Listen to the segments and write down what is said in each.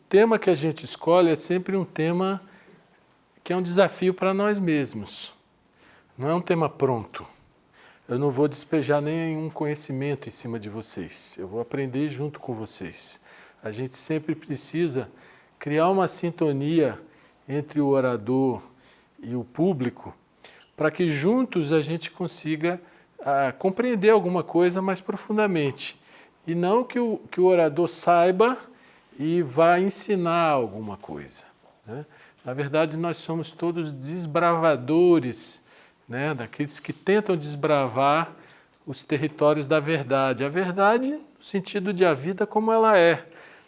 tema que a gente escolhe é sempre um tema que é um desafio para nós mesmos. Não é um tema pronto. Eu não vou despejar nenhum conhecimento em cima de vocês. Eu vou aprender junto com vocês. A gente sempre precisa criar uma sintonia entre o orador e o público para que juntos a gente consiga compreender alguma coisa mais profundamente. E não que o orador saiba e vá ensinar alguma coisa, né? Na verdade, nós somos todos desbravadores, né? Daqueles que tentam desbravar os territórios da verdade. A verdade no sentido de a vida como ela é,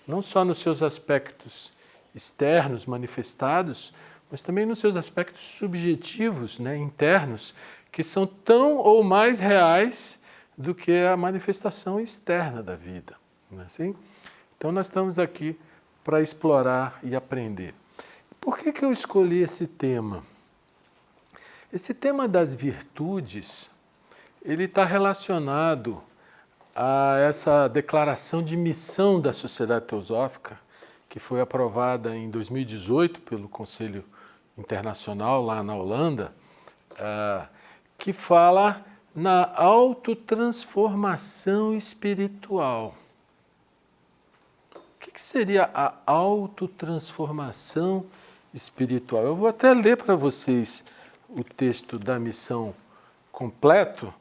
não só nos seus aspectos externos, manifestados, mas também nos seus aspectos subjetivos, né? Internos, que são tão ou mais reais do que a manifestação externa da vida. Não é assim? Então nós estamos aqui para explorar e aprender. Por que eu escolhi esse tema? Esse tema das virtudes, ele está relacionado a essa declaração de missão da Sociedade Teosófica, que foi aprovada em 2018 pelo Conselho Internacional lá na Holanda, que fala na autotransformação espiritual. O que seria a autotransformação espiritual? Eu vou até ler para vocês o texto da missão completo,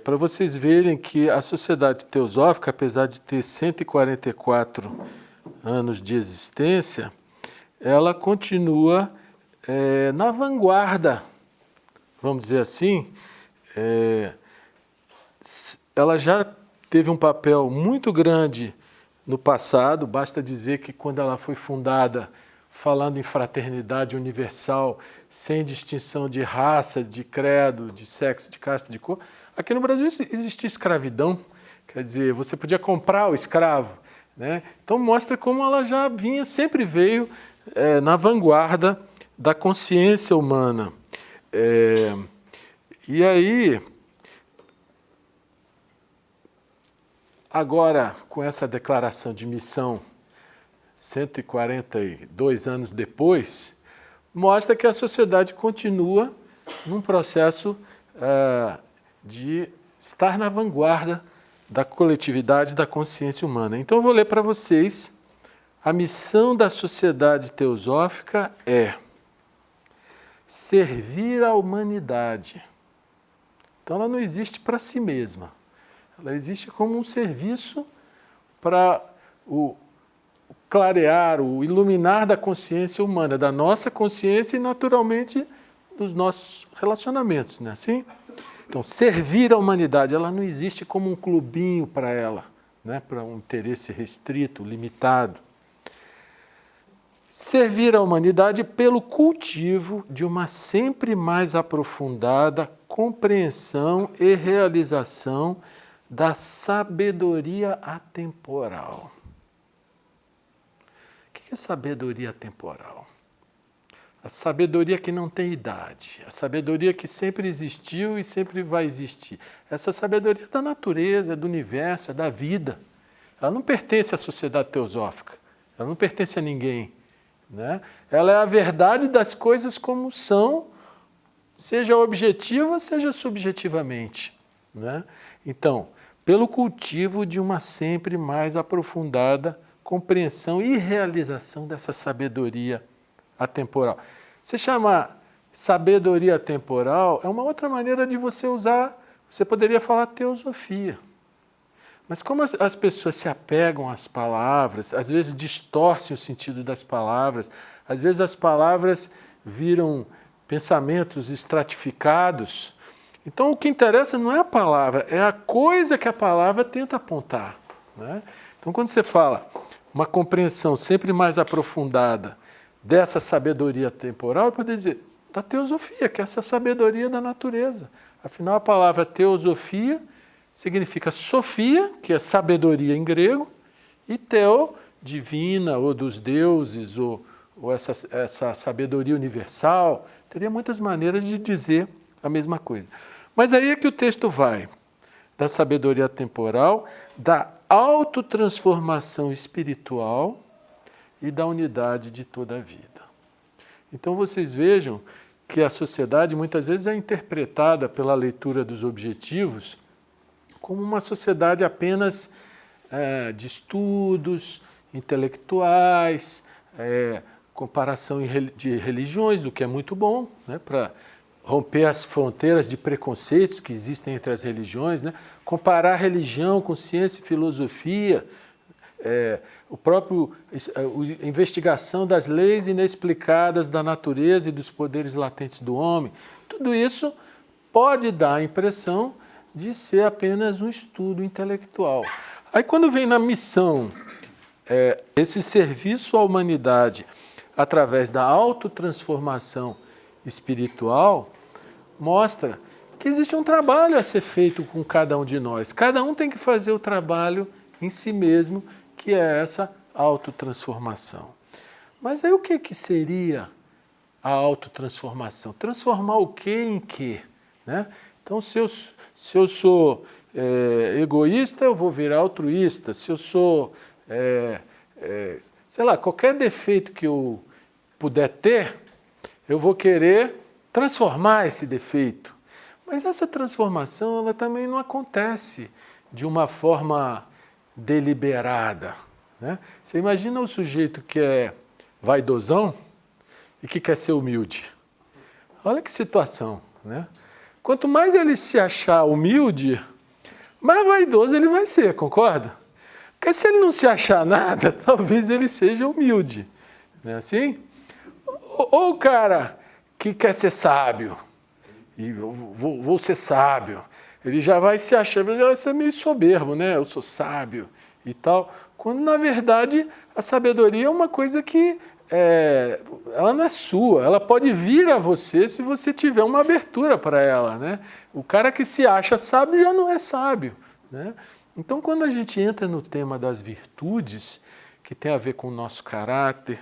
para vocês verem que a Sociedade Teosófica, apesar de ter 144 anos de existência, ela continua na vanguarda, vamos dizer assim. Ela já teve um papel muito grande no passado, basta dizer que quando ela foi fundada, falando em fraternidade universal, sem distinção de raça, de credo, de sexo, de casta, de cor, aqui no Brasil existia escravidão, quer dizer, você podia comprar o escravo, né? Então mostra como ela já vinha, sempre veio na vanguarda da consciência humana. E aí, agora, com essa declaração de missão, 142 anos depois, mostra que a sociedade continua num processo de estar na vanguarda da coletividade da consciência humana. Então, eu vou ler para vocês. A missão da Sociedade Teosófica é servir à humanidade. Então, ela não existe para si mesma. Ela existe como um serviço para o clarear, o iluminar da consciência humana, da nossa consciência e, naturalmente, dos nossos relacionamentos, não é assim? Então, servir à humanidade, ela não existe como um clubinho para ela, né? Para um interesse restrito, limitado. Servir à humanidade pelo cultivo de uma sempre mais aprofundada compreensão e realização da sabedoria atemporal. O que é sabedoria atemporal? A sabedoria que não tem idade, a sabedoria que sempre existiu e sempre vai existir. Essa sabedoria é da natureza, é do universo, é da vida. Ela não pertence à sociedade teosófica, ela não pertence a ninguém, né? Ela é a verdade das coisas como são, seja objetiva, seja subjetivamente, né? Então, pelo cultivo de uma sempre mais aprofundada compreensão e realização dessa sabedoria atemporal. Se chama sabedoria atemporal, é uma outra maneira de você usar, você poderia falar teosofia. Mas como as pessoas se apegam às palavras, às vezes distorcem o sentido das palavras, às vezes as palavras viram pensamentos estratificados. Então o que interessa não é a palavra, é a coisa que a palavra tenta apontar, né? Então quando você fala uma compreensão sempre mais aprofundada dessa sabedoria temporal, pode dizer da teosofia, que é essa sabedoria da natureza. Afinal, a palavra teosofia significa sofia, que é sabedoria em grego, e teo, divina, ou dos deuses, ou essa sabedoria universal. Teria muitas maneiras de dizer a mesma coisa. Mas aí é que o texto vai, da sabedoria temporal, da autotransformação espiritual, e da unidade de toda a vida. Então vocês vejam que a sociedade muitas vezes é interpretada pela leitura dos objetivos como uma sociedade apenas de estudos intelectuais, comparação de religiões, o que é muito bom, né, para romper as fronteiras de preconceitos que existem entre as religiões, né, comparar religião com ciência e filosofia, a investigação das leis inexplicadas da natureza e dos poderes latentes do homem. Tudo isso pode dar a impressão de ser apenas um estudo intelectual. Aí quando vem na missão esse serviço à humanidade através da autotransformação espiritual, mostra que existe um trabalho a ser feito com cada um de nós. Cada um tem que fazer o trabalho em si mesmo, que é essa autotransformação. Mas aí o que seria a autotransformação? Transformar o quê em quê? Né? Então, se eu sou egoísta, eu vou virar altruísta. Se eu sou, sei lá, qualquer defeito que eu puder ter, eu vou querer transformar esse defeito. Mas essa transformação, ela também não acontece de uma forma deliberada. Né? Você imagina o sujeito que é vaidosão e que quer ser humilde. Olha que situação. Né? Quanto mais ele se achar humilde, mais vaidoso ele vai ser, concorda? Porque se ele não se achar nada, talvez ele seja humilde. Não é assim? Ou o cara que quer ser sábio, e vou ser sábio, ele já vai se achando, já vai ser meio soberbo, né? Eu sou sábio e tal. Quando, na verdade, a sabedoria é uma coisa que ela não é sua, ela pode vir a você se você tiver uma abertura para ela, né? O cara que se acha sábio já não é sábio, né? Então, quando a gente entra no tema das virtudes, que tem a ver com o nosso caráter,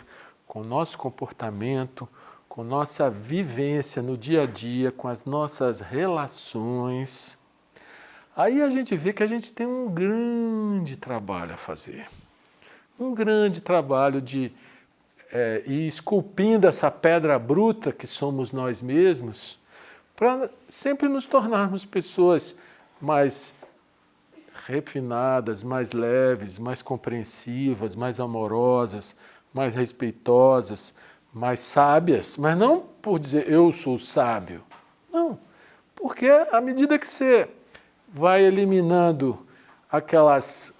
com o nosso comportamento, com nossa vivência no dia a dia, com as nossas relações, aí a gente vê que a gente tem um grande trabalho a fazer. Um grande trabalho de ir esculpindo essa pedra bruta que somos nós mesmos, para sempre nos tornarmos pessoas mais refinadas, mais leves, mais compreensivas, mais amorosas, mais respeitosas, mais sábias, mas não por dizer eu sou sábio. Não, porque à medida que você vai eliminando aquelas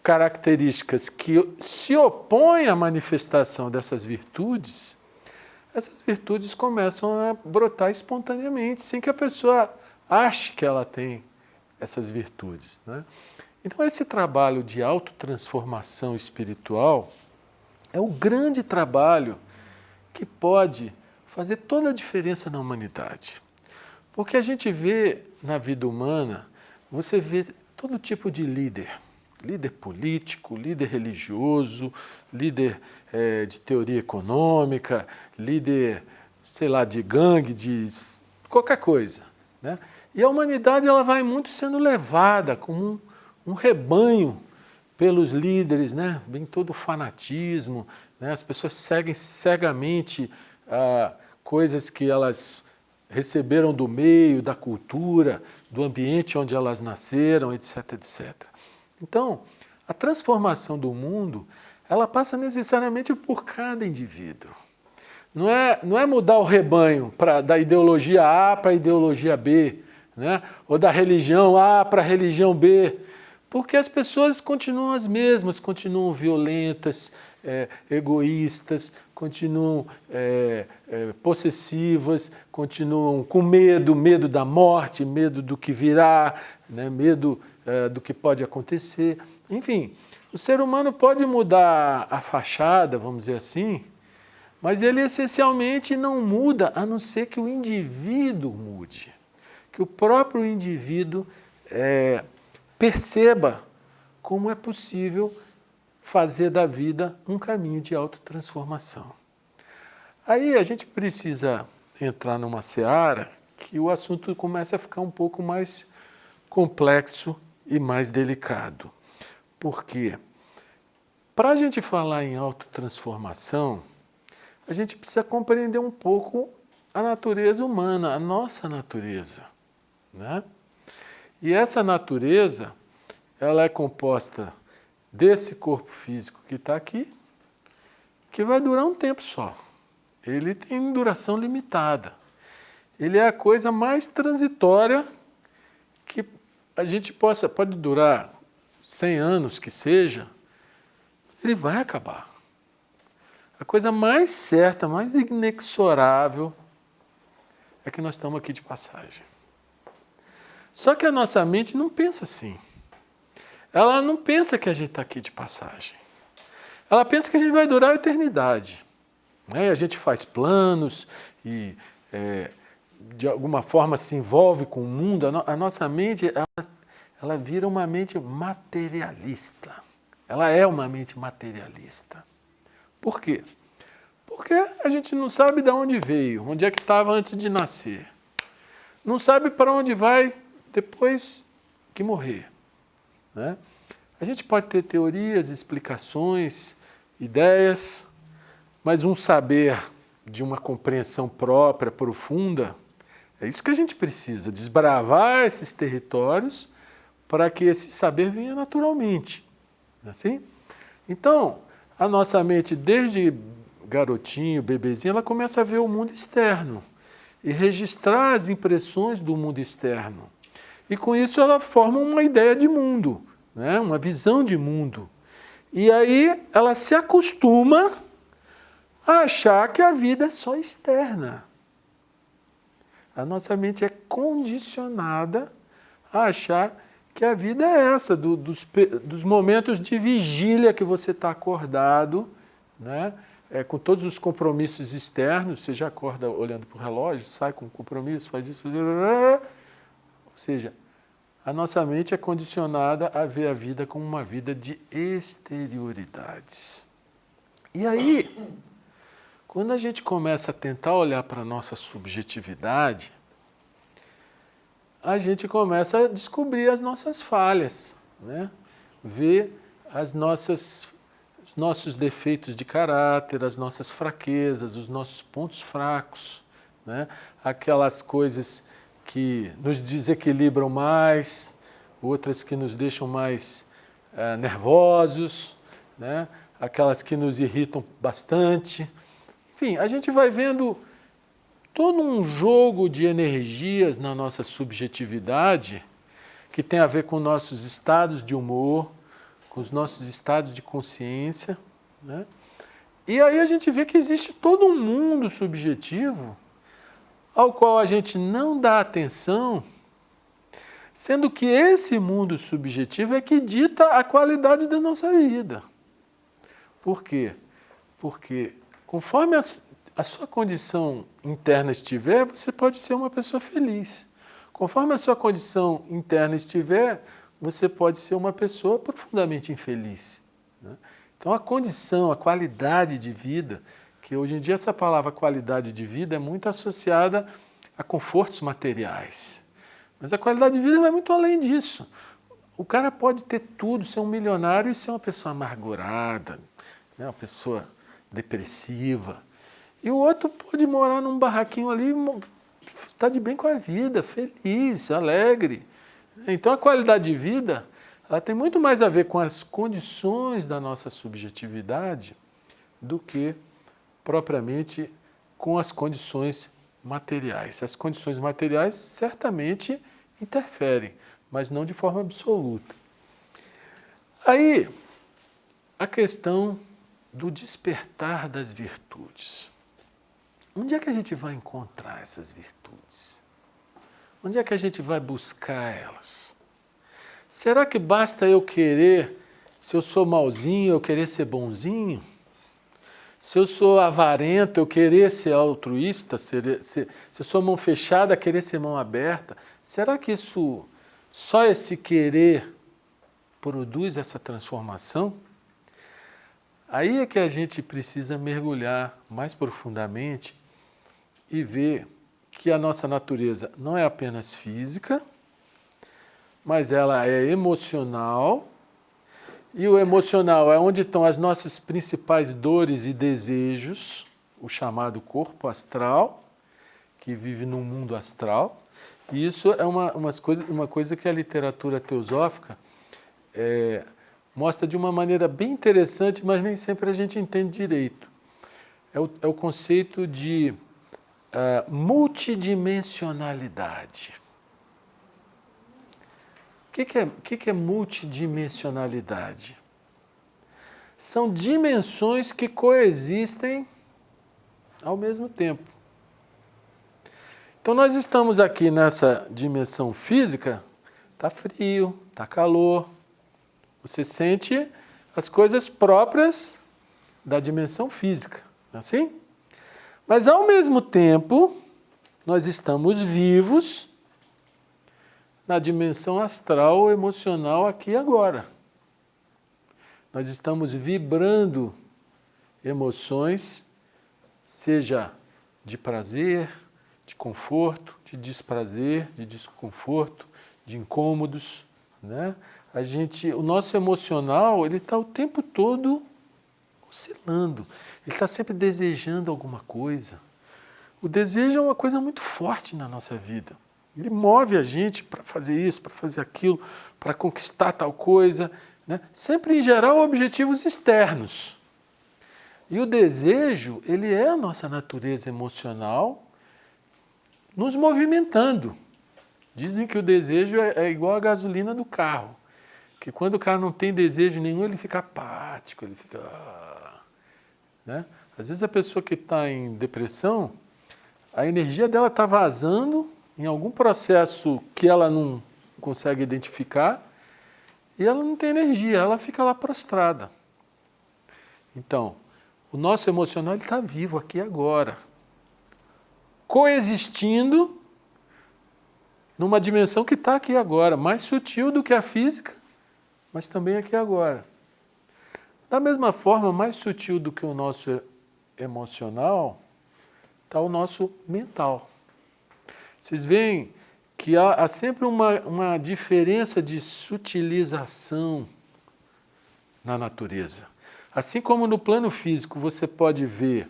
características que se opõem à manifestação dessas virtudes, essas virtudes começam a brotar espontaneamente, sem que a pessoa ache que ela tem essas virtudes. Né? Então, esse trabalho de autotransformação espiritual é o grande trabalho que pode fazer toda a diferença na humanidade. Porque a gente vê na vida humana, você vê todo tipo de líder. Líder político, líder religioso, líder de teoria econômica, líder, sei lá, de gangue, de qualquer coisa. Né? E a humanidade ela vai muito sendo levada como um rebanho pelos líderes, né? Vem todo o fanatismo, né? As pessoas seguem cegamente coisas que elas receberam do meio, da cultura, do ambiente onde elas nasceram, etc, etc. Então, a transformação do mundo, ela passa necessariamente por cada indivíduo. Não é mudar o rebanho da ideologia A para a ideologia B, né? Ou da religião A para a religião B, porque as pessoas continuam as mesmas, continuam violentas, egoístas, continuam possessivas, continuam com medo da morte, medo do que virá, né? Medo do que pode acontecer. Enfim, o ser humano pode mudar a fachada, vamos dizer assim, mas ele essencialmente não muda, a não ser que o indivíduo mude. Que o próprio indivíduo perceba como é possível fazer da vida um caminho de autotransformação. Aí a gente precisa entrar numa seara que o assunto começa a ficar um pouco mais complexo e mais delicado. Por quê? Para a gente falar em autotransformação, a gente precisa compreender um pouco a natureza humana, a nossa natureza, né? E essa natureza, ela é composta desse corpo físico que está aqui, que vai durar um tempo só. Ele tem duração limitada. Ele é a coisa mais transitória que a gente pode durar 100 anos que seja, ele vai acabar. A coisa mais certa, mais inexorável é que nós estamos aqui de passagem. Só que a nossa mente não pensa assim. Ela não pensa que a gente está aqui de passagem. Ela pensa que a gente vai durar a eternidade. Né? A gente faz planos e, de alguma forma, se envolve com o mundo. A nossa mente, ela vira uma mente materialista. Ela é uma mente materialista. Por quê? Porque a gente não sabe de onde veio, onde é que estava antes de nascer. Não sabe para onde vai depois que morrer. Né? A gente pode ter teorias, explicações, ideias, mas um saber de uma compreensão própria, profunda, é isso que a gente precisa, desbravar esses territórios para que esse saber venha naturalmente. Não é assim? Então, a nossa mente, desde garotinho, bebezinho, ela começa a ver o mundo externo e registrar as impressões do mundo externo. E com isso ela forma uma ideia de mundo, né? Uma visão de mundo. E aí ela se acostuma a achar que a vida é só externa. A nossa mente é condicionada a achar que a vida é essa, dos momentos de vigília que você está acordado, né? Com todos os compromissos externos, você já acorda olhando para o relógio, sai com compromisso, faz isso, faz isso. Ou seja, a nossa mente é condicionada a ver a vida como uma vida de exterioridades. E aí, quando a gente começa a tentar olhar para a nossa subjetividade, a gente começa a descobrir as nossas falhas, né? Ver os nossos defeitos de caráter, as nossas fraquezas, os nossos pontos fracos, né? Aquelas coisas que nos desequilibram mais, outras que nos deixam mais nervosos, né? Aquelas que nos irritam bastante. Enfim, a gente vai vendo todo um jogo de energias na nossa subjetividade que tem a ver com nossos estados de humor, com os nossos estados de consciência, né? E aí a gente vê que existe todo um mundo subjetivo ao qual a gente não dá atenção, sendo que esse mundo subjetivo é que dita a qualidade da nossa vida. Por quê? Porque conforme a sua condição interna estiver, você pode ser uma pessoa feliz. Conforme a sua condição interna estiver, você pode ser uma pessoa profundamente infeliz. Né? Então a condição, a qualidade de vida, que hoje em dia essa palavra qualidade de vida é muito associada a confortos materiais. Mas a qualidade de vida vai muito além disso. O cara pode ter tudo, ser um milionário e ser uma pessoa amargurada, né? Uma pessoa depressiva. E o outro pode morar num barraquinho ali, estar de bem com a vida, feliz, alegre. Então a qualidade de vida, ela tem muito mais a ver com as condições da nossa subjetividade do que propriamente com as condições materiais. As condições materiais certamente interferem, mas não de forma absoluta. Aí, a questão do despertar das virtudes. Onde é que a gente vai encontrar essas virtudes? Onde é que a gente vai buscar elas? Será que basta eu querer, se eu sou mauzinho, eu querer ser bonzinho? Se eu sou avarento, eu querer ser altruísta? Se eu sou mão fechada, querer ser mão aberta? Será que só esse querer produz essa transformação? Aí é que a gente precisa mergulhar mais profundamente e ver que a nossa natureza não é apenas física, mas ela é emocional E o emocional é onde estão as nossas principais dores e desejos, o chamado corpo astral, que vive no mundo astral. E isso é uma coisa que a literatura teosófica mostra de uma maneira bem interessante, mas nem sempre a gente entende direito. É o conceito de multidimensionalidade. O que é multidimensionalidade? São dimensões que coexistem ao mesmo tempo. Então nós estamos aqui nessa dimensão física, está frio, está calor. Você sente as coisas próprias da dimensão física, não é assim? Mas ao mesmo tempo, nós estamos vivos na dimensão astral, emocional, aqui e agora. Nós estamos vibrando emoções, seja de prazer, de conforto, de desprazer, de desconforto, de incômodos, né? O nosso emocional, ele está o tempo todo oscilando. Ele está sempre desejando alguma coisa. O desejo é uma coisa muito forte na nossa vida. Ele move a gente para fazer isso, para fazer aquilo, para conquistar tal coisa, né? Sempre, em geral, objetivos externos. E o desejo, ele é a nossa natureza emocional nos movimentando. Dizem que o desejo é igual a gasolina do carro. Que quando o cara não tem desejo nenhum, ele fica apático, ele fica... né? Às vezes a pessoa que está em depressão, a energia dela está vazando em algum processo que ela não consegue identificar e ela não tem energia, ela fica lá prostrada. Então, o nosso emocional está vivo aqui agora, coexistindo numa dimensão que está aqui agora, mais sutil do que a física, mas também aqui agora. Da mesma forma, mais sutil do que o nosso emocional, está o nosso mental. Vocês veem que há sempre uma diferença de sutilização na natureza. Assim como no plano físico você pode ver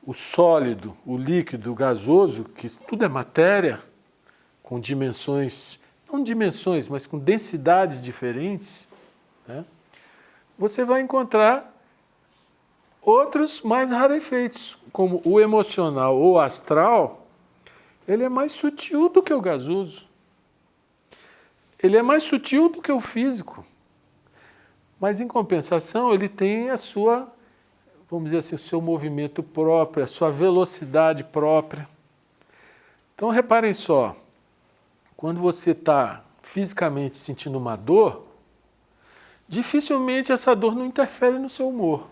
o sólido, o líquido, o gasoso, que tudo é matéria, com dimensões, não dimensões, mas com densidades diferentes, né? Você vai encontrar outros mais rarefeitos, como o emocional ou astral, ele é mais sutil do que o gasoso. Ele é mais sutil do que o físico. Mas, em compensação, ele tem a sua, vamos dizer assim, o seu movimento próprio, a sua velocidade própria. Então, reparem só, quando você está fisicamente sentindo uma dor, dificilmente essa dor não interfere no seu humor.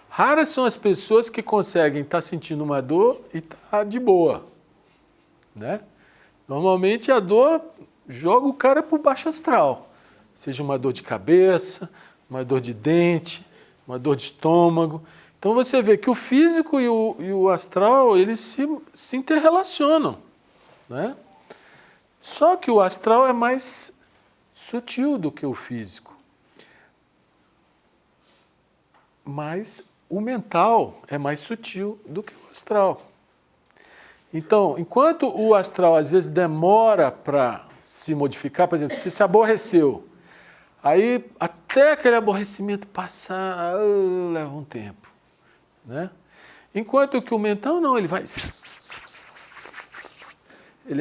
Raras são as pessoas que conseguem estar sentindo uma dor e estar de boa, né? Normalmente a dor joga o cara para o baixo astral, seja uma dor de cabeça, uma dor de dente, uma dor de estômago. Então você vê que o físico e o astral, eles se interrelacionam, né? Só que o astral é mais sutil do que o físico. Mas o mental é mais sutil do que o astral. Então, enquanto o astral às vezes demora para se modificar, por exemplo, se aborreceu, aí até aquele aborrecimento passar, leva um tempo, né? Enquanto que o mental não, ele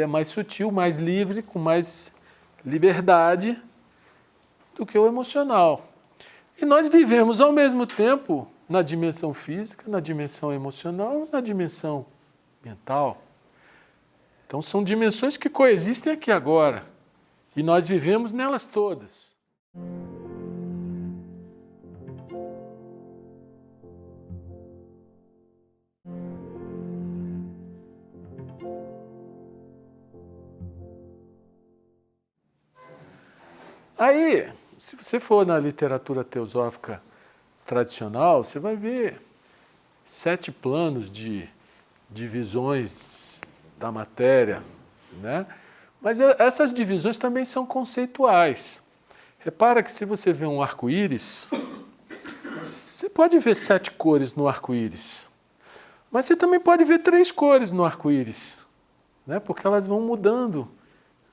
é mais sutil, mais livre, com mais liberdade do que o emocional. E nós vivemos ao mesmo tempo na dimensão física, na dimensão emocional, na dimensão mental. Então são dimensões que coexistem aqui agora. E nós vivemos nelas todas. Aí, se você for na literatura teosófica tradicional, você vai ver 7 planos de divisões da matéria, né? Mas essas divisões também são conceituais. Repara que se você vê um arco-íris, você pode ver 7 cores no arco-íris. Mas você também pode ver 3 cores no arco-íris, né? Porque elas vão mudando,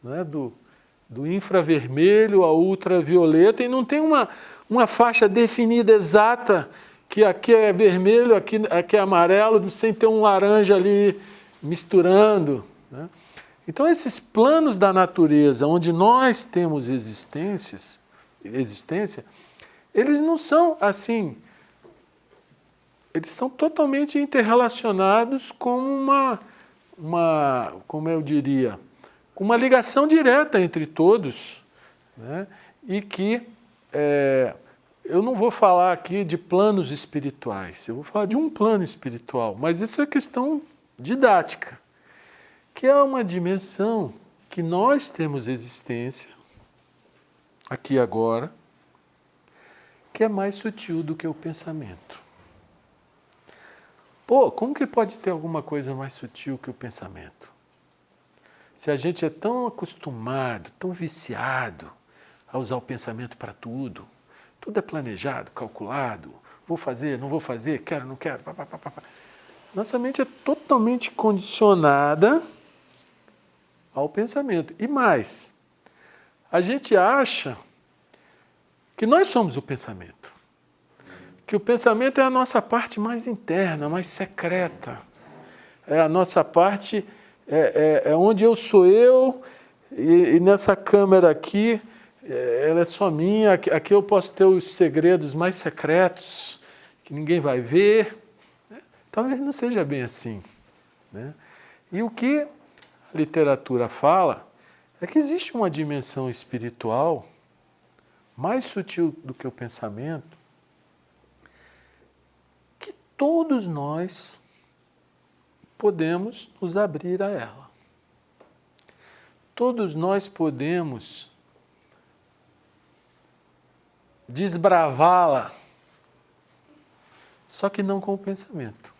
né? Do infravermelho ao ultravioleta, e não tem uma faixa definida exata, que aqui é vermelho, aqui é amarelo, sem ter um laranja ali misturando, né? Então, esses planos da natureza, onde nós temos existência, eles não são assim, eles são totalmente interrelacionados com como eu diria, com uma ligação direta entre todos, né? E que eu não vou falar aqui de planos espirituais, eu vou falar de um plano espiritual, mas isso é questão didática, que é uma dimensão que nós temos existência, aqui e agora, que é mais sutil do que o pensamento. Pô, como que pode ter alguma coisa mais sutil que o pensamento? Se a gente é tão acostumado, tão viciado a usar o pensamento para tudo, tudo é planejado, calculado, vou fazer, não vou fazer, quero, não quero, papapá. Nossa mente é totalmente condicionada ao pensamento. E mais, a gente acha que nós somos o pensamento. Que o pensamento é a nossa parte mais interna, mais secreta. É a nossa parte, é onde eu sou eu, e nessa câmera aqui, ela é só minha, aqui eu posso ter os segredos mais secretos, que ninguém vai ver. Talvez não seja bem assim, né? E o que a literatura fala é que existe uma dimensão espiritual mais sutil do que o pensamento, que todos nós podemos nos abrir a ela. Todos nós podemos desbravá-la, só que não com o pensamento.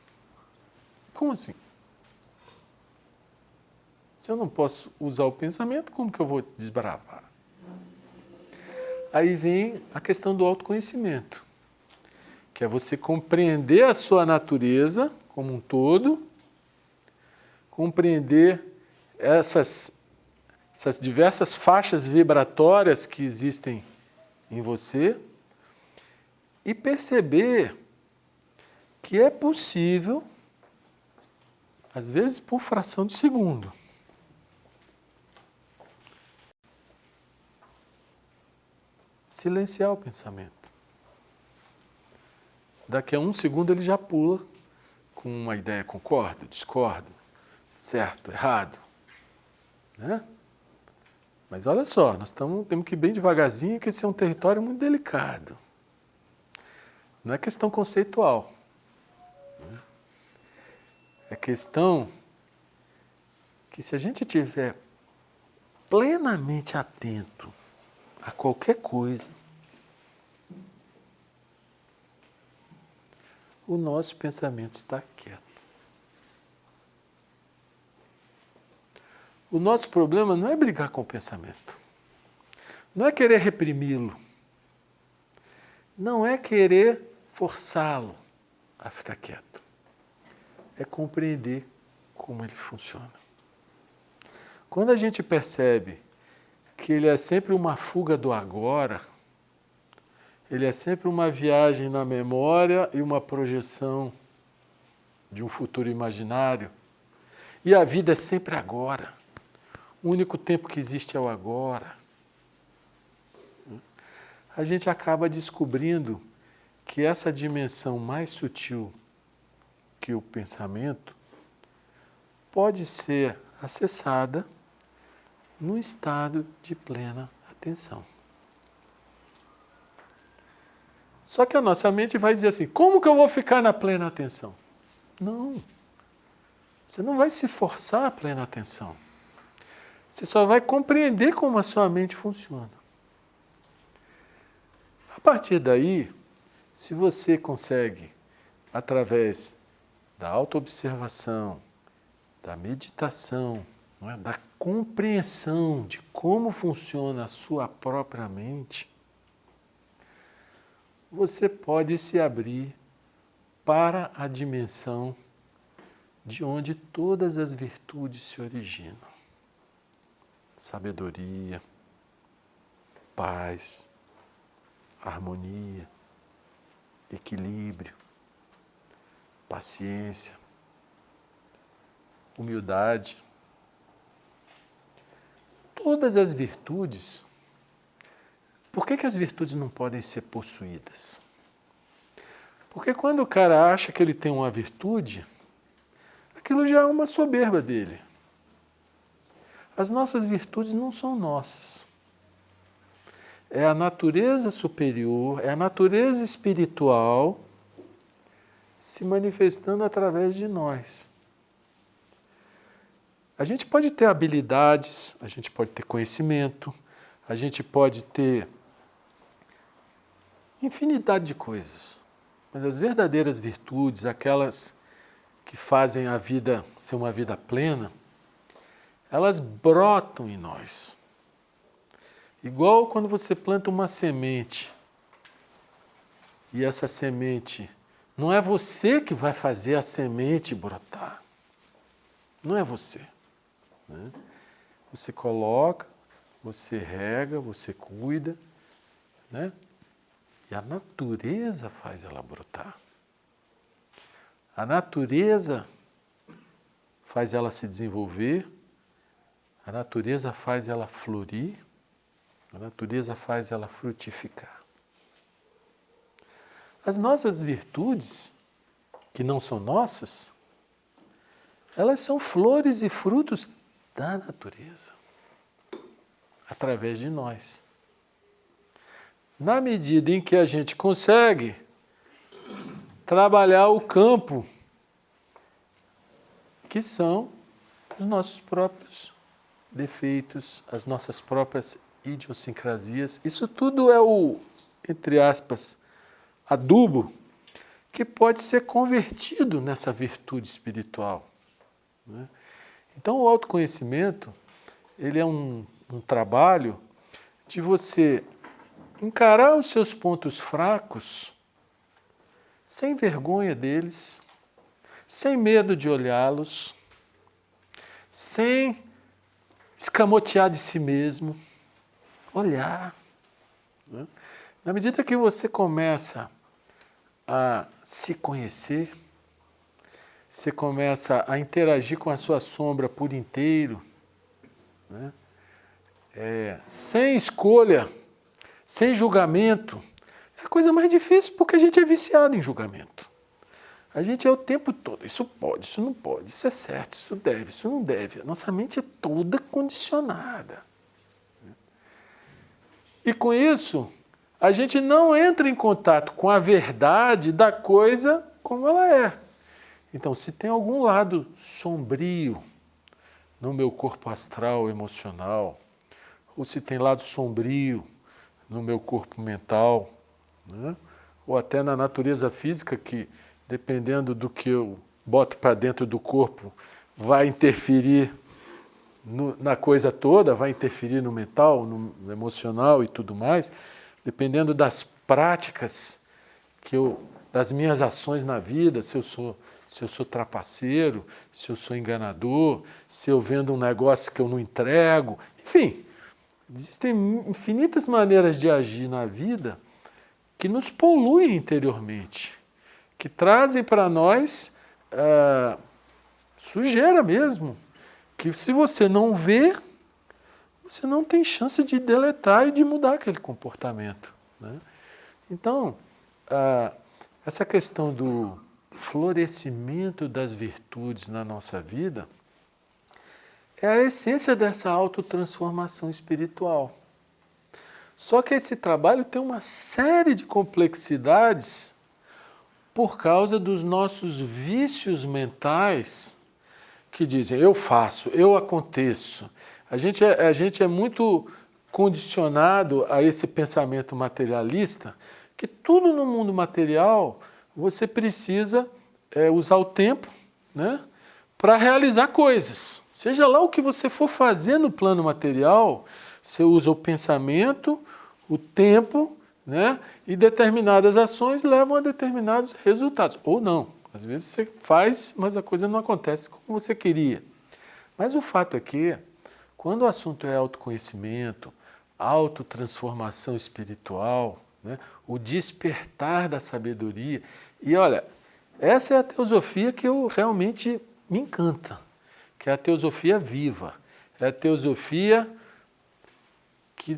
Como assim? Se eu não posso usar o pensamento, como que eu vou desbravar? Aí vem a questão do autoconhecimento, que é você compreender a sua natureza como um todo, compreender essas diversas faixas vibratórias que existem em você e perceber que é possível, às vezes por fração de segundo, silenciar o pensamento. Daqui a 1 segundo ele já pula com uma ideia, concordo, discordo, certo, errado, né? Mas olha só, nós temos que ir bem devagarzinho, que esse é um território muito delicado. Não é questão conceitual. É questão que, se a gente estiver plenamente atento a qualquer coisa, o nosso pensamento está quieto. O nosso problema não é brigar com o pensamento, não é querer reprimi-lo, não é querer forçá-lo a ficar quieto, é compreender como ele funciona. Quando a gente percebe que ele é sempre uma fuga do agora, ele é sempre uma viagem na memória e uma projeção de um futuro imaginário, e a vida é sempre agora. O único tempo que existe é o agora. A gente acaba descobrindo que essa dimensão mais sutil que o pensamento pode ser acessada num estado de plena atenção. Só que a nossa mente vai dizer assim, como que eu vou ficar na plena atenção? Não. Você não vai se forçar a plena atenção. Você só vai compreender como a sua mente funciona. A partir daí, se você consegue, através da autoobservação, da meditação, não é? Da compreensão de como funciona a sua própria mente, você pode se abrir para a dimensão de onde todas as virtudes se originam. Sabedoria, paz, harmonia, equilíbrio, paciência, humildade. Todas as virtudes. Por que as virtudes não podem ser possuídas? Porque quando o cara acha que ele tem uma virtude, aquilo já é uma soberba dele. As nossas virtudes não são nossas. É a natureza superior, é a natureza espiritual se manifestando através de nós. A gente pode ter habilidades, a gente pode ter conhecimento, a gente pode ter infinidade de coisas. Mas as verdadeiras virtudes, aquelas que fazem a vida ser uma vida plena, elas brotam em nós. Igual quando você planta uma semente, e essa semente, não é você que vai fazer a semente brotar. Não é você. Né? Você coloca, você rega, você cuida, né? E a natureza faz ela brotar. A natureza faz ela se desenvolver, a natureza faz ela florir, a natureza faz ela frutificar. As nossas virtudes, que não são nossas, elas são flores e frutos da natureza, através de nós. Na medida em que a gente consegue trabalhar o campo, que são os nossos próprios defeitos, as nossas próprias idiosincrasias. Isso tudo é o, entre aspas, adubo que pode ser convertido nessa virtude espiritual. Né? Então o autoconhecimento, ele é um trabalho de você encarar os seus pontos fracos sem vergonha deles, sem medo de olhá-los, sem escamotear de si mesmo, olhar. Né? Na medida que você começa a se conhecer, você começa a interagir com a sua sombra por inteiro, né? Sem escolha, sem julgamento. É a coisa mais difícil porque a gente é viciado em julgamento. A gente é o tempo todo, isso pode, isso não pode, isso é certo, isso deve, isso não deve. A nossa mente é toda condicionada. E com isso, a gente não entra em contato com a verdade da coisa como ela é. Então, se tem algum lado sombrio no meu corpo astral, emocional, ou se tem lado sombrio no meu corpo mental, né? Ou até na natureza física, que dependendo do que eu boto para dentro do corpo, vai interferir na coisa toda, vai interferir no mental, no emocional e tudo mais, dependendo das práticas das minhas ações na vida, se eu sou trapaceiro, se eu sou enganador, se eu vendo um negócio que eu não entrego, enfim, existem infinitas maneiras de agir na vida que nos poluem interiormente, que trazem para nós sujeira mesmo, que se você não vê, você não tem chance de deletar e de mudar aquele comportamento. Né? Então, essa questão do florescimento das virtudes na nossa vida é a essência dessa autotransformação espiritual. Só que esse trabalho tem uma série de complexidades por causa dos nossos vícios mentais que dizem, eu faço, eu aconteço. A gente é muito condicionado a esse pensamento materialista, que tudo no mundo material você precisa usar o tempo, né, para realizar coisas. Seja lá o que você for fazer no plano material, você usa o pensamento, o tempo né? E determinadas ações levam a determinados resultados. Ou não. Às vezes você faz, mas a coisa não acontece como você queria. Mas o fato é que, quando o assunto é autoconhecimento, autotransformação espiritual, né? O despertar da sabedoria. E olha, essa é a teosofia que eu realmente me encanta, que é a teosofia viva. É a teosofia que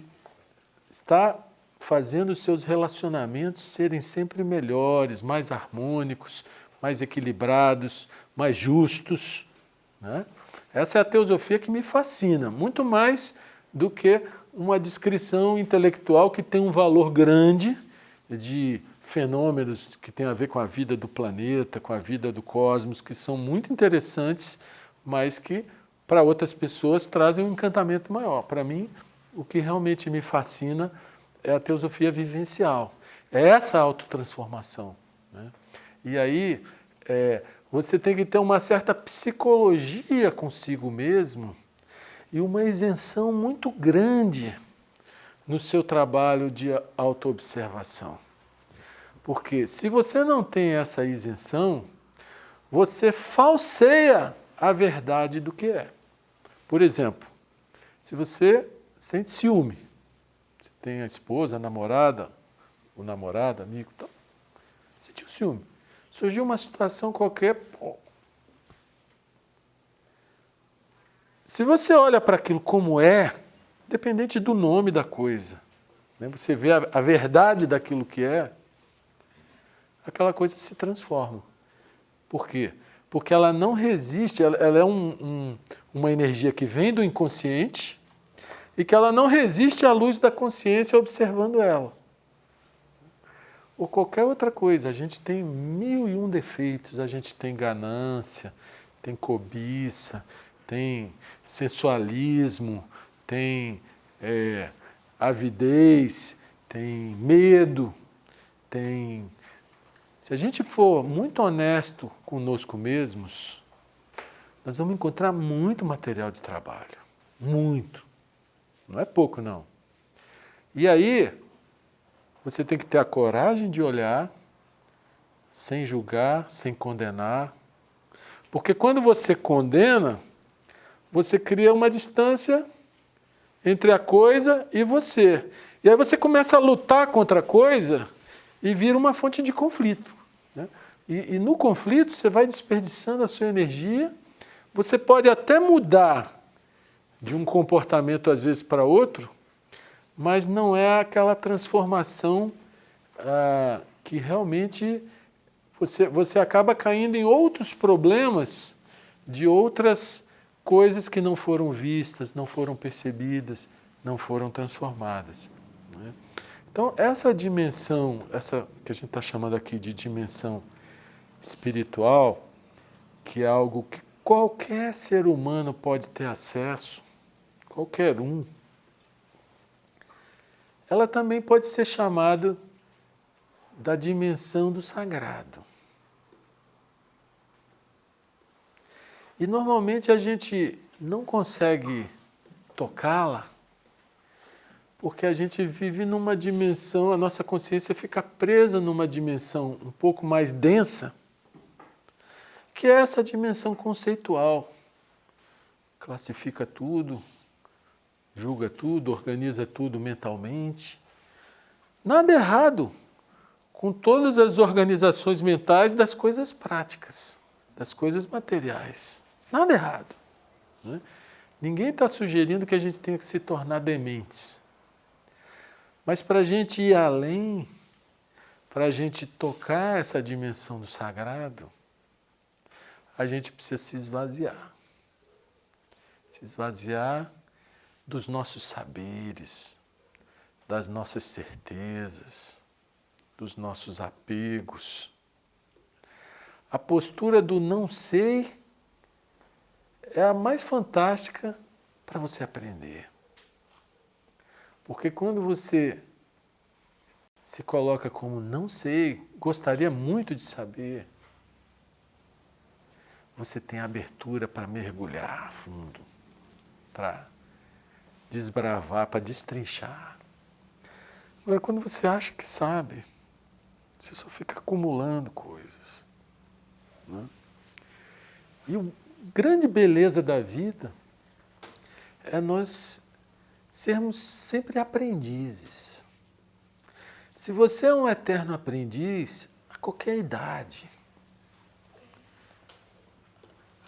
está fazendo os seus relacionamentos serem sempre melhores, mais harmônicos, mais equilibrados, mais justos, né? Essa é a teosofia que me fascina, muito mais do que uma descrição intelectual que tem um valor grande de fenômenos que tem a ver com a vida do planeta, com a vida do cosmos, que são muito interessantes, mas que para outras pessoas trazem um encantamento maior. Para mim, o que realmente me fascina é a teosofia vivencial, é essa autotransformação, né? E aí você tem que ter uma certa psicologia consigo mesmo e uma isenção muito grande no seu trabalho de autoobservação. Porque se você não tem essa isenção, você falseia a verdade do que é. Por exemplo, se você sente ciúme, você tem a esposa, a namorada, o namorado, amigo, então, sentiu ciúme. Surgiu uma situação qualquer. Se você olha para aquilo como é, independente do nome da coisa, né, você vê a verdade daquilo que é, aquela coisa se transforma. Por quê? Porque ela não resiste, ela é uma energia que vem do inconsciente e que ela não resiste à luz da consciência observando ela. Ou qualquer outra coisa, a gente tem 1001 defeitos, a gente tem ganância, tem cobiça, tem sensualismo, tem avidez, tem medo, tem... Se a gente for muito honesto conosco mesmos, nós vamos encontrar muito material de trabalho. Muito. Não é pouco, não. E aí, você tem que ter a coragem de olhar, sem julgar, sem condenar. Porque quando você condena, você cria uma distância entre a coisa e você. E aí você começa a lutar contra a coisa e vira uma fonte de conflito, né? E no conflito você vai desperdiçando a sua energia, você pode até mudar de um comportamento às vezes para outro, mas não é aquela transformação que realmente você acaba caindo em outros problemas de outras coisas que não foram vistas, não foram percebidas, não foram transformadas, né? Então, essa dimensão, essa que a gente está chamando aqui de dimensão espiritual, que é algo que qualquer ser humano pode ter acesso, qualquer um, ela também pode ser chamada da dimensão do sagrado. E normalmente a gente não consegue tocá-la porque a gente vive numa dimensão, a nossa consciência fica presa numa dimensão um pouco mais densa, que é essa dimensão conceitual. Classifica tudo, julga tudo, organiza tudo mentalmente. Nada errado com todas as organizações mentais das coisas práticas, das coisas materiais. Nada errado, né? Ninguém está sugerindo que a gente tenha que se tornar dementes. Mas para a gente ir além, para a gente tocar essa dimensão do sagrado, a gente precisa se esvaziar. Se esvaziar dos nossos saberes, das nossas certezas, dos nossos apegos. A postura do não sei é a mais fantástica para você aprender. Porque quando você se coloca como não sei, gostaria muito de saber, você tem abertura para mergulhar a fundo, para desbravar, para destrinchar. Agora, quando você acha que sabe, você só fica acumulando coisas. Né? E a grande beleza da vida é nós sermos sempre aprendizes. Se você é um eterno aprendiz, a qualquer idade,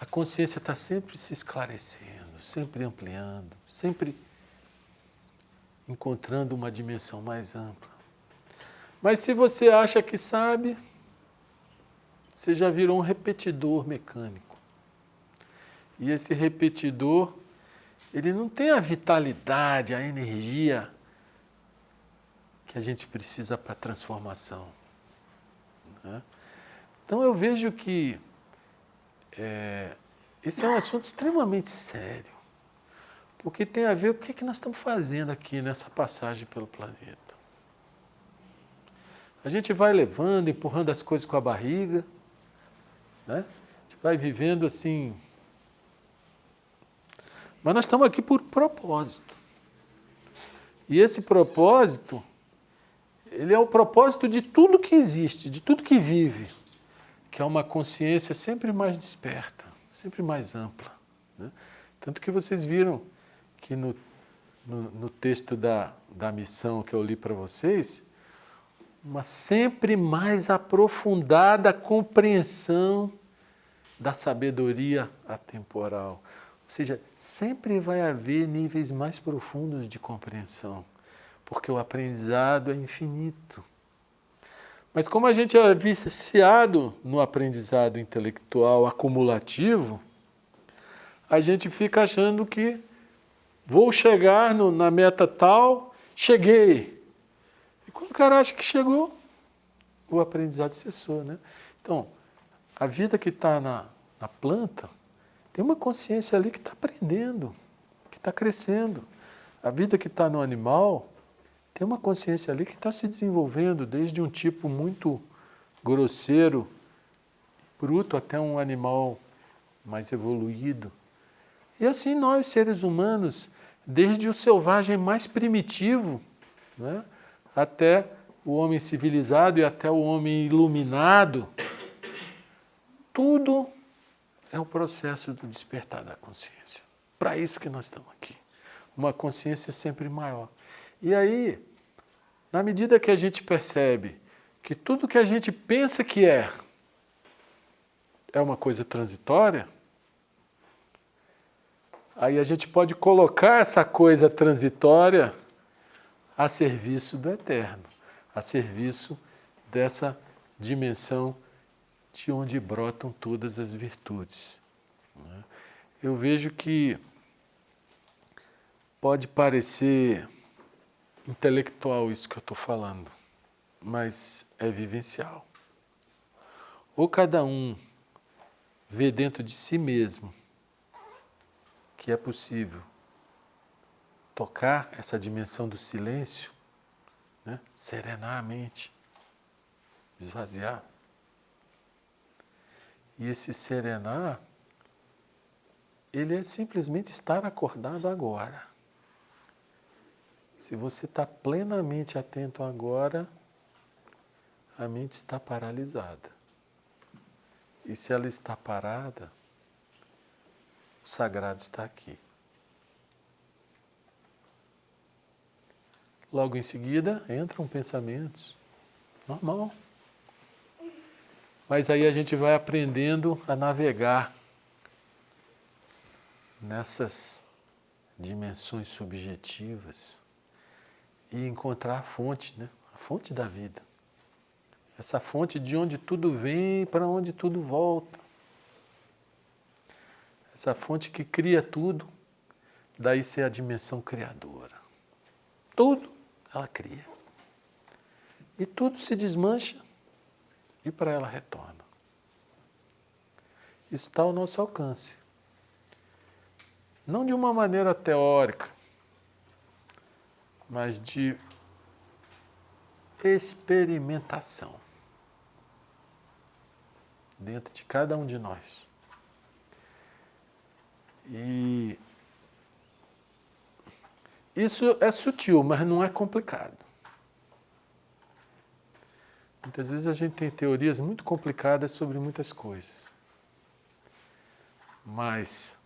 a consciência está sempre se esclarecendo, sempre ampliando, sempre encontrando uma dimensão mais ampla. Mas se você acha que sabe, você já virou um repetidor mecânico. E esse repetidor, ele não tem a vitalidade, a energia que a gente precisa para a transformação. Né? Então eu vejo que esse é um assunto extremamente sério, porque tem a ver com o que nós estamos fazendo aqui nessa passagem pelo planeta. A gente vai levando, empurrando as coisas com a barriga, né? A gente vai vivendo assim. Mas nós estamos aqui por propósito. E esse propósito, ele é o propósito de tudo que existe, de tudo que vive, que é uma consciência sempre mais desperta, sempre mais ampla. Né? Tanto que vocês viram que no texto da missão que eu li para vocês, uma sempre mais aprofundada compreensão da sabedoria atemporal. Ou seja, sempre vai haver níveis mais profundos de compreensão, porque o aprendizado é infinito. Mas como a gente é viciado no aprendizado intelectual acumulativo, a gente fica achando que vou chegar na meta tal, cheguei. E quando o cara acha que chegou, o aprendizado cessou, né? Então, a vida que está na planta, tem uma consciência ali que está aprendendo, que está crescendo. A vida que está no animal, tem uma consciência ali que está se desenvolvendo, desde um tipo muito grosseiro, bruto, até um animal mais evoluído. E assim nós, seres humanos, desde o selvagem mais primitivo, né, até o homem civilizado e até o homem iluminado, tudo é o processo do despertar da consciência. Para isso que nós estamos aqui. Uma consciência sempre maior. E aí, na medida que a gente percebe que tudo que a gente pensa que é uma coisa transitória, aí a gente pode colocar essa coisa transitória a serviço do eterno, a serviço dessa dimensão de onde brotam todas as virtudes. Eu vejo que pode parecer intelectual isso que eu estou falando, mas é vivencial. Ou cada um vê dentro de si mesmo que é possível tocar essa dimensão do silêncio, né? Serenar a mente, esvaziar. E esse serenar, ele é simplesmente estar acordado agora. Se você está plenamente atento agora, a mente está paralisada. E se ela está parada, o sagrado está aqui. Logo em seguida, entram pensamentos. Normal. Mas aí a gente vai aprendendo a navegar nessas dimensões subjetivas e encontrar a fonte, né? A fonte da vida. Essa fonte de onde tudo vem e para onde tudo volta. Essa fonte que cria tudo, daí ser a dimensão criadora. Tudo ela cria. E tudo se desmancha e para ela retorna. Isso está ao nosso alcance. Não de uma maneira teórica, mas de experimentação dentro de cada um de nós. E isso é sutil, mas não é complicado. Muitas vezes a gente tem teorias muito complicadas sobre muitas coisas. Mas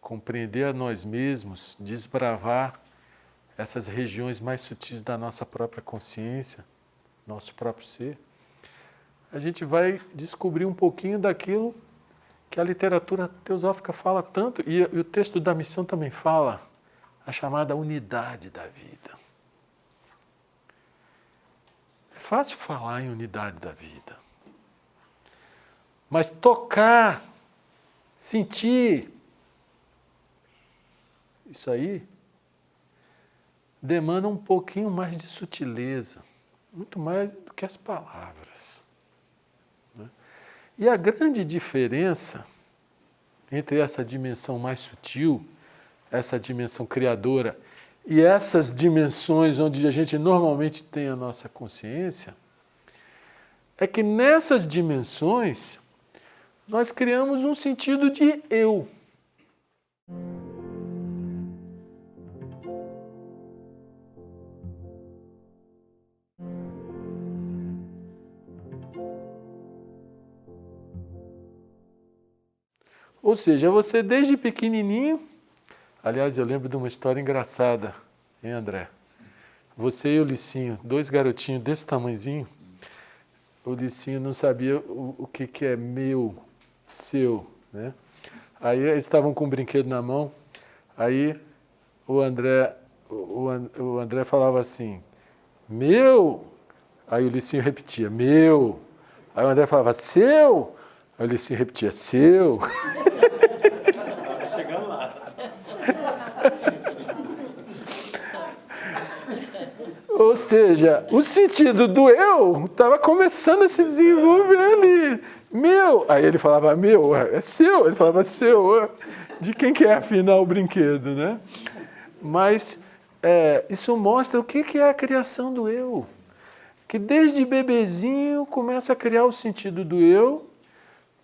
compreender a nós mesmos, desbravar essas regiões mais sutis da nossa própria consciência, nosso próprio ser, a gente vai descobrir um pouquinho daquilo que a literatura teosófica fala tanto, e o texto da missão também fala, a chamada unidade da vida. É fácil falar em unidade da vida, mas tocar, sentir, isso aí demanda um pouquinho mais de sutileza, muito mais do que as palavras. E a grande diferença entre essa dimensão mais sutil, essa dimensão criadora, e essas dimensões onde a gente normalmente tem a nossa consciência, é que nessas dimensões nós criamos um sentido de eu. Ou seja, você desde pequenininho, aliás, eu lembro de uma história engraçada, hein, André? Você e o Licinho, dois garotinhos desse tamanhozinho, o Licinho não sabia o que é meu, seu, né? Aí eles estavam com um brinquedo na mão, aí o André falava assim, meu, aí o Licinho repetia, meu, aí o André falava, seu, aí o Licinho repetia, seu. Chegando lá. Ou seja, o sentido do eu estava começando a se desenvolver ali. Meu, aí ele falava, meu, é seu, ele falava, seu, de quem que é afinal o brinquedo, né? Mas isso mostra o que é a criação do eu. Que desde bebezinho começa a criar o sentido do eu,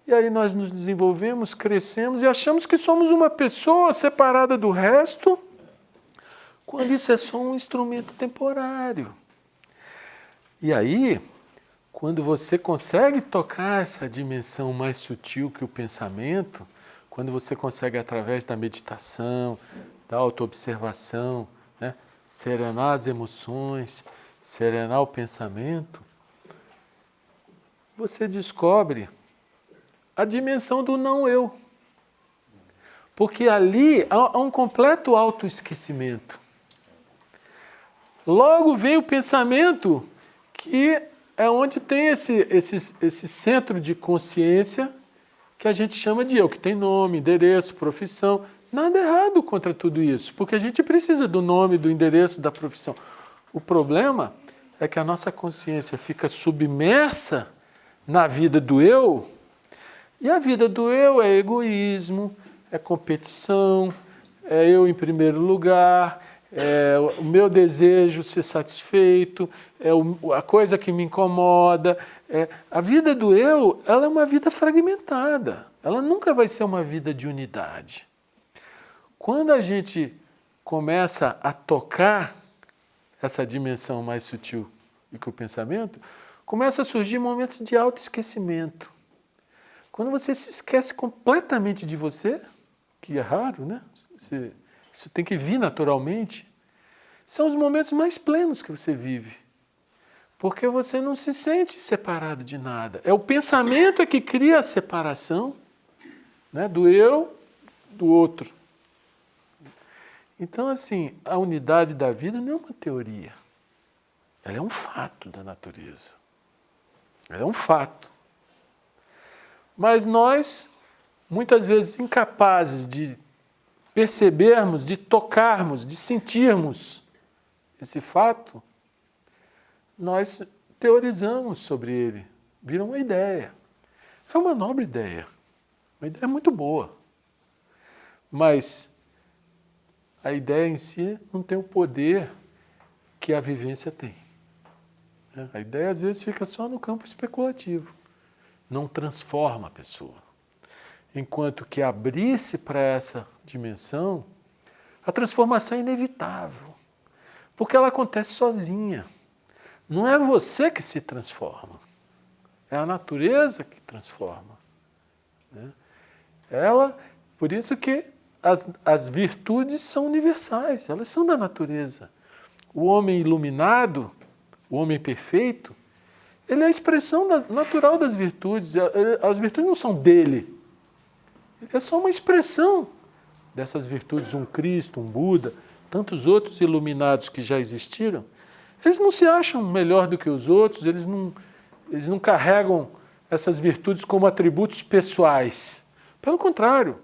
e aí nós nos desenvolvemos, crescemos e achamos que somos uma pessoa separada do resto, quando isso é só um instrumento temporário. E aí, quando você consegue tocar essa dimensão mais sutil que o pensamento, quando você consegue, através da meditação, da autoobservação, né, serenar as emoções, serenar o pensamento, você descobre a dimensão do não-eu. Porque ali há um completo autoesquecimento. Logo vem o pensamento, que é onde tem esse centro de consciência que a gente chama de eu, que tem nome, endereço, profissão. Nada errado contra tudo isso, porque a gente precisa do nome, do endereço, da profissão. O problema é que a nossa consciência fica submersa na vida do eu, e a vida do eu é egoísmo, é competição, é eu em primeiro lugar, é o meu desejo ser satisfeito, é a coisa que me incomoda. A vida do eu, ela é uma vida fragmentada, ela nunca vai ser uma vida de unidade. Quando a gente começa a tocar essa dimensão mais sutil do que o pensamento, começa a surgir momentos de autoesquecimento. Quando você se esquece completamente de você, que é raro, né? Isso tem que vir naturalmente, são os momentos mais plenos que você vive. Porque você não se sente separado de nada. É o pensamento que cria a separação, né, do eu, do outro. Então, assim, a unidade da vida não é uma teoria. Ela é um fato da natureza. Ela é um fato. Mas nós, muitas vezes, incapazes de percebermos, de tocarmos, de sentirmos esse fato, nós teorizamos sobre ele, vira uma ideia. É uma nobre ideia, uma ideia muito boa. Mas a ideia em si não tem o poder que a vivência tem. A ideia, às vezes, fica só no campo especulativo, não transforma a pessoa. Enquanto que abrir-se para essa dimensão, a transformação é inevitável, porque ela acontece sozinha. Não é você que se transforma, é a natureza que transforma, né? Por isso que as virtudes são universais, elas são da natureza. O homem iluminado, o homem perfeito, ele é a expressão natural das virtudes. As virtudes não são dele, é só uma expressão dessas virtudes. Um Cristo, um Buda, tantos outros iluminados que já existiram, eles não se acham melhor do que os outros, eles não carregam essas virtudes como atributos pessoais. Pelo contrário,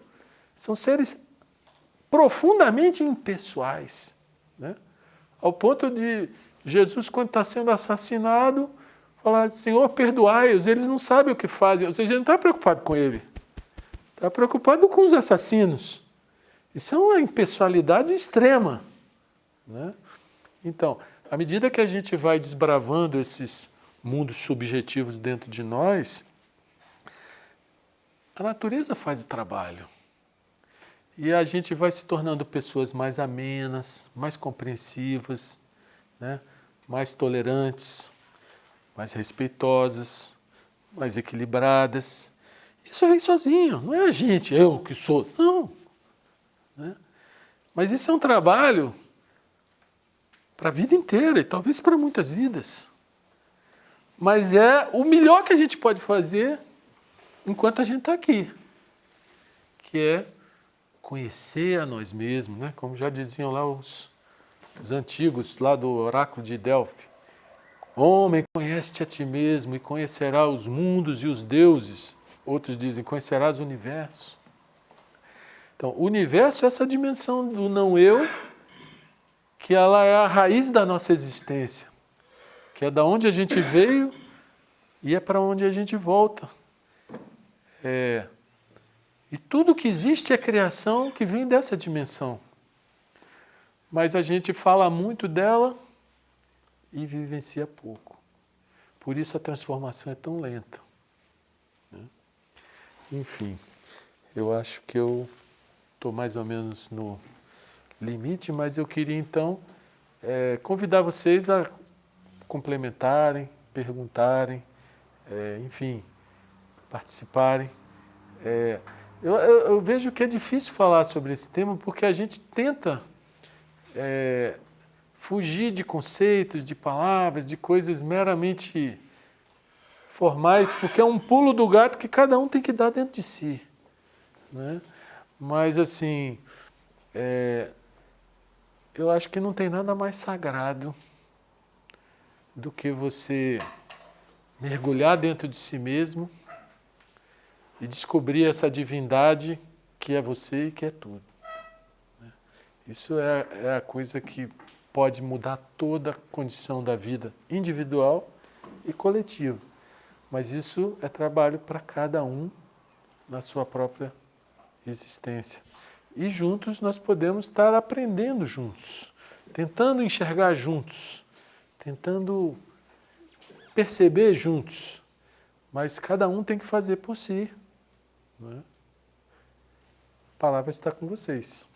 são seres profundamente impessoais, né? Ao ponto de Jesus, quando está sendo assassinado, falar: Senhor, perdoai-os, eles não sabem o que fazem. Ou seja, ele não está preocupado com ele, está preocupado com os assassinos. Isso é uma impessoalidade extrema, né? Então, à medida que a gente vai desbravando esses mundos subjetivos dentro de nós, a natureza faz o trabalho. E a gente vai se tornando pessoas mais amenas, mais compreensivas, né? Mais tolerantes, mais respeitosas, mais equilibradas. Isso vem sozinho, não é a gente, eu que sou, não, né? Mas isso é um trabalho para a vida inteira e talvez para muitas vidas. Mas é o melhor que a gente pode fazer enquanto a gente está aqui, que é conhecer a nós mesmos, né? Como já diziam lá os antigos, lá do oráculo de Delfos. Homem, conhece-te a ti mesmo e conhecerá os mundos e os deuses. Outros dizem, conhecerás o universo. Então, o universo é essa dimensão do não-eu, que ela é a raiz da nossa existência, que é da onde a gente veio e é para onde a gente volta. E tudo que existe é criação que vem dessa dimensão. Mas a gente fala muito dela e vivencia pouco. Por isso a transformação é tão lenta, né? Enfim, eu acho que eu estou mais ou menos no limite, mas eu queria então convidar vocês a complementarem, perguntarem, enfim, participarem. Eu vejo que é difícil falar sobre esse tema porque a gente tenta fugir de conceitos, de palavras, de coisas meramente formais, porque é um pulo do gato que cada um tem que dar dentro de si, né? Mas assim, eu acho que não tem nada mais sagrado do que você mergulhar dentro de si mesmo e descobrir essa divindade que é você e que é tudo. Isso é a coisa que pode mudar toda a condição da vida individual e coletiva. Mas isso é trabalho para cada um na sua própria existência. E juntos nós podemos estar aprendendo juntos, tentando enxergar juntos, tentando perceber juntos. Mas cada um tem que fazer por si, né? A palavra está com vocês.